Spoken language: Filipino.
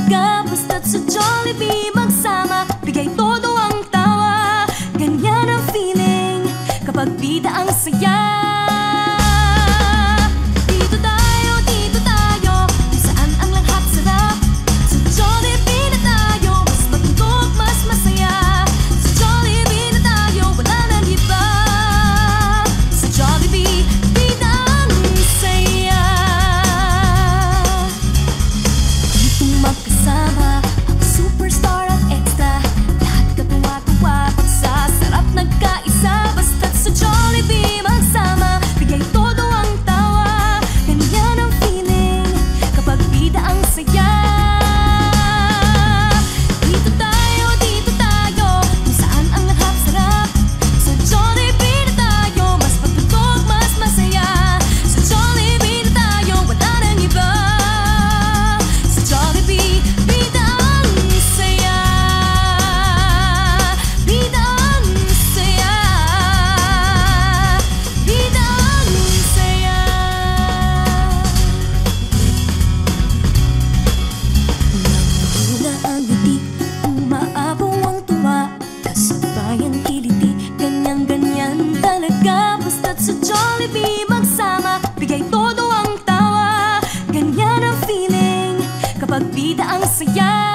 talaga, basta't sa Jollibee magsama, bigay todo ang tawa. Ganyan ang feeling kapag bida ang saya. Dito tayo, kung saan ang lahat sarap. Sa Jollibee na tayo, mas matutog, mas masaya. Sa Jollibee na tayo, wala nang iba. Sa Jollibee, bida ang saya. Dito magkasama ang superstar at extra, lahat katuwa-tuwa, pagsasarap nagkaisa. Basta't sa Jollibee magsama, bigay todo ang tawa. Ganyan ang feeling kapag bida ang saya. Dito tayo, kung saan ang lahat sarap. Sa Jollibee na tayo, mas patutog, mas masaya. Sa Jollibee na tayo, wala nang iba. Sa Jollibee, bida ang saya. Bida ang saya. Bida ang saya. Nanguna ang ngiti, umaapaw ang tuwa, kasabay ang kiliti, ganyan-ganyan talaga. Basta't sa Jollibee magsama, bigay todo ang tawa. Ganyan ang feeling kapag bida ang saya.